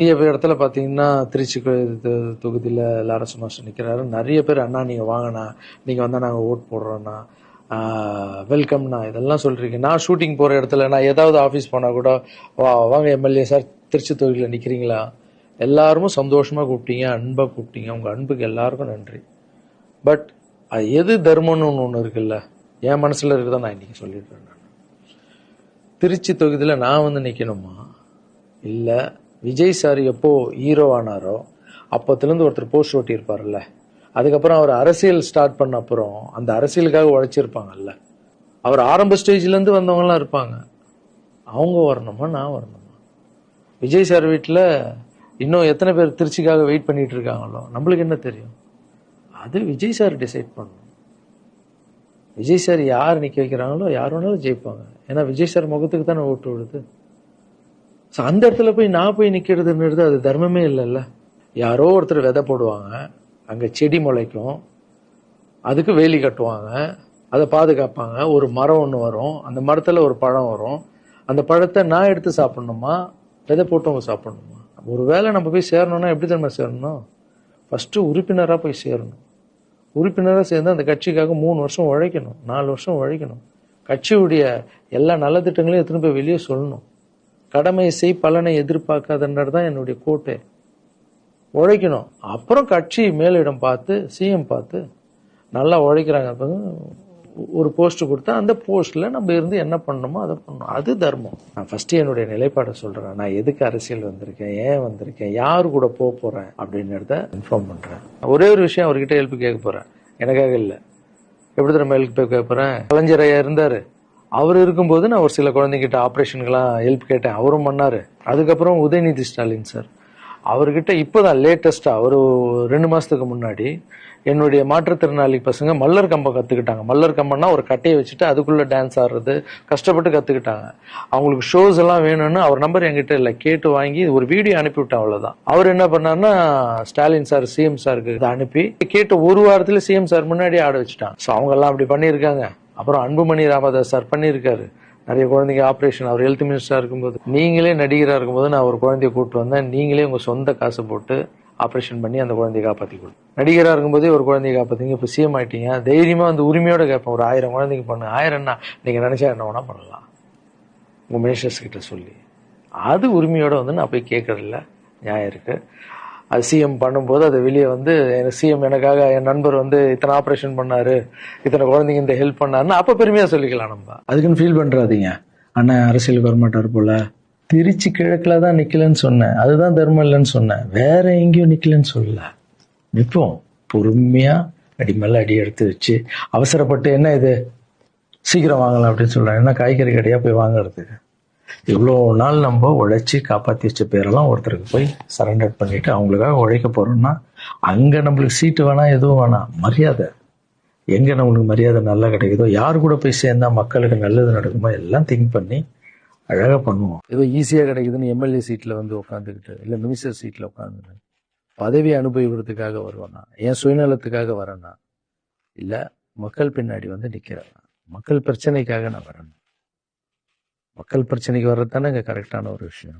நிறைய பேர் இடத்துல பார்த்தீங்கன்னா, திருச்சி தொகுதியில லாரன்ஸ் மாஸ்டர் நிக்கிறாரு. நெறைய பேர், "அண்ணா நீங்க வாங்கண்ணா, நீங்க வந்தா நாங்க ஓட் போடுறோம்ண்ணா, வெல்கம்ண்ணா" இதெல்லாம் சொல்றீங்க. நான் ஷூட்டிங் போற இடத்துல, நான் ஏதாவது ஆஃபீஸ் போனா கூட, வாங்க எம்எல்ஏ சார் திருச்சி தொகுதியில நிக்கிறீங்களா?" எல்லாரும் சந்தோஷமா கூப்பிட்டீங்க, அன்பா கூப்பிட்டீங்க. உங்க அன்புக்கு எல்லாருக்கும் நன்றி. பட் எது தர்மம்னு ஒண்ணு இருக்குல்ல, என் மனசுல இருக்குதான் நான் இன்னைக்கு சொல்லிடுறேன். திருச்சி தொகுதியில நான் வந்து நிக்கணுமா, இல்ல விஜய் சார் எப்போ ஹீரோ ஆனாரோ அப்பத்திலிருந்து ஒருத்தர் போஸ்ட் ஓட்டி இருப்பார்ல, அதுக்கப்புறம் அவர் அரசியல் ஸ்டார்ட் பண்ண அப்புறம் அந்த அரசியலுக்காக உழைச்சிருப்பாங்கல்ல, அவர் ஆரம்ப ஸ்டேஜ்ல இருந்து வந்தவங்க எல்லாம் இருப்பாங்க, அவங்க வரணுமா நான் வரணுமா? விஜய் சார் வீட்டுல இன்னும் எத்தனை பேர் திருச்சிக்காக வெயிட் பண்ணிட்டு இருக்காங்களோ நம்மளுக்கு என்ன தெரியும்? அது விஜய் சார் டிசைட் பண்ணணும். விஜய் சார் யார் நிக்க வைக்கிறாங்களோ யார் வேணாலும் ஜெயிப்பாங்க. ஏன்னா விஜய் சார் முகத்துக்கு தானே ஓட்டு விடுது. அந்த இடத்துல போய் நான் போய் நிக்கிறதுன்றது அது தர்மமே இல்லைல்ல. யாரோ ஒருத்தர் விதை போடுவாங்க, அங்க செடி முளைக்கும், அதுக்கு வேலி கட்டுவாங்க, அதை பாதுகாப்பாங்க. ஒரு மரம் ஒன்று வரும், அந்த மரத்துல ஒரு பழம் வரும். அந்த பழத்தை நான் எடுத்து சாப்பிடணுமா, விதை போட்டவங்க சாப்பிடணுமா? ஒருவேளை நம்ம போய் சேரணும்னா எப்படி தெரியுமா சேரணும்? ஃபர்ஸ்ட் உறுப்பினரா போய் சேரணும். உறுப்பினரா சேர்ந்து அந்த கட்சிக்காக 3 வருஷம் உழைக்கணும், 4 வருஷம் உழைக்கணும். கட்சியுடைய எல்லா நல்ல திட்டங்களையும் எத்தனை போய் வெளியே சொல்லணும். கடமை செய் பலனை எதிர்பார்க்காதன்றதுதான் என்னுடைய கோட்டை. உழைக்கணும். அப்புறம் கட்சி மேலிடம் பார்த்து, சிஎம் பார்த்து நல்லா உழைக்கிறாங்க ஒரு போஸ்ட் கொடுத்தா அந்த போஸ்ட்ல நம்ம இருந்து என்ன பண்ணணுமோ அதை பண்ணணும். அது தர்மம். நான் ஃபர்ஸ்ட் என்னுடைய நிலைப்பாடை சொல்றேன். நான் எதுக்கு அரசியல் வந்திருக்கேன், ஏன் வந்திருக்கேன், யாரு கூட போறேன் அப்படின்றத இன்ஃபார்ம் பண்றேன். ஒரே ஒரு விஷயம், அவர்கிட்ட ஹெல்ப் கேட்க போறேன். எனக்காக இல்ல. எப்படி நம்ம ஹெல்ப் கேட்க போறேன்? கலைஞர் ஐயா இருந்தாரு, அவர் இருக்கும்போது நான் ஒரு சில குழந்தைங்கிட்ட ஆப்ரேஷனுக்கெல்லாம் ஹெல்ப் கேட்டேன், அவரும் பண்ணாரு. அதுக்கப்புறம் உதயநிதி ஸ்டாலின் சார், அவர்கிட்ட இப்பதான் லேட்டஸ்டா ஒரு 2 மாசத்துக்கு முன்னாடி என்னுடைய மாற்றுத்திறனாளி பசங்க மல்லர் கம்பம் கத்துக்கிட்டாங்க. மல்லர் கம்பம்னா ஒரு கட்டையை வச்சுட்டு அதுக்குள்ள டான்ஸ் ஆடுறது, கஷ்டப்பட்டு கத்துக்கிட்டாங்க. அவங்களுக்கு ஷோஸ் எல்லாம் வேணும்னு அவர் நம்பர் என்கிட்ட இல்லை, கேட்டு வாங்கி ஒரு வீடியோ அனுப்பிவிட்டேன், அவ்வளவுதான். அவர் என்ன பண்ணாருன்னா, ஸ்டாலின் சார் சிஎம் சாருக்கு இதை அனுப்பி கேட்டு ஒரு வாரத்துல சிஎம் சார் முன்னாடி ஆட வச்சுட்டாங்க. ஸோ அவங்க எல்லாம் அப்படி பண்ணியிருக்காங்க. அப்புறம் அன்புமணி ராமதாஸ் சார் பண்ணியிருக்காரு. நிறைய குழந்தைங்க ஆப்ரேஷன், அவர் ஹெல்த் மினிஸ்டரா இருக்கும்போது, நீங்களே நடிகரா இருக்கும்போது நான் ஒரு குழந்தைய கூப்பிட்டு வந்தேன், நீங்களே உங்க சொந்த காசு போட்டு ஆப்ரேஷன் பண்ணி அந்த குழந்தைய காப்பாற்றி கொடு. நடிகரா இருக்கும்போதே ஒரு குழந்தைய காப்பாத்தீங்க, இப்ப சிஎம் ஆயிட்டீங்க, தைரியமா வந்து உரிமையோட கேட்பேன், ஒரு 1000 குழந்தைக்கு பண்ணு. 1000 நீங்க நினைச்சா என்ன வேணா பண்ணலாம், உங்க மினிஸ்டர்ஸ் கிட்ட சொல்லி. அது உரிமையோட வந்து நான் போய் கேட்கறதில்ல, நியாயம் இருக்கு. அது சிஎம் பண்ணும்போது அதை வெளியே வந்து சிஎம் எனக்காக என் நண்பர் வந்து இத்தனை ஆப்ரேஷன் பண்ணாரு, இத்தனை குழந்தைங்க இந்த ஹெல்ப் பண்ணாருன்னு அப்ப பெருமையா சொல்லிக்கலாம். நம்ம அதுக்குன்னு ஃபீல் பண்றாதீங்க, அண்ணன் அரசியலுக்கு வரமாட்டாரு போல. திருச்சி கிழக்குல தான் நிக்கலன்னு சொன்னேன், அதுதான் தர்மம் இல்லைன்னு சொன்னேன், வேற எங்கேயும் நிக்கலன்னு சொல்லல. நிற்போம் பொறுமையா, அடி மேல அடி எடுத்து வச்சு, அவசரப்பட்டு என்ன இது சீக்கிரம் வாங்கலாம் அப்படின்னு சொல்றேன். என்ன காய்கறி கடையா போய் வாங்குறதுக்கு? இவ்வளோ நாள் நம்ம உழைச்சி காப்பாற்றி வச்ச பேரெல்லாம் ஒருத்தருக்கு போய் சரண்டர் பண்ணிட்டு அவங்களுக்காக உழைக்க போறோம்னா, அங்க நம்மளுக்கு சீட்டு வேணாம், எதுவும் வேணாம், மரியாதை. எங்க நம்மளுக்கு மரியாதை நல்லா கிடைக்குதோ, யாரு கூட போய் சேர்ந்தா மக்களுக்கு நல்லது நடக்குமோ எல்லாம் திங்க் பண்ணி அழகா பண்ணுவோம். ஏதோ ஈஸியா கிடைக்குதுன்னு எம்எல்ஏ சீட்ல வந்து உட்காந்துக்கிட்டு, இல்ல மினிஸ்டர் சீட்ல உட்காந்து பதவி அனுபவிக்கிறதுக்காக வருவானா, என் சுயநலத்துக்காக வரேனா, இல்ல மக்கள் பின்னாடி வந்து நிக்கிறேன், மக்கள் பிரச்சனைக்காக நான் வரேன். மக்கள் பிரச்சனைக்கு வர்றது தானே இங்க கரெக்டான ஒரு விஷயம்.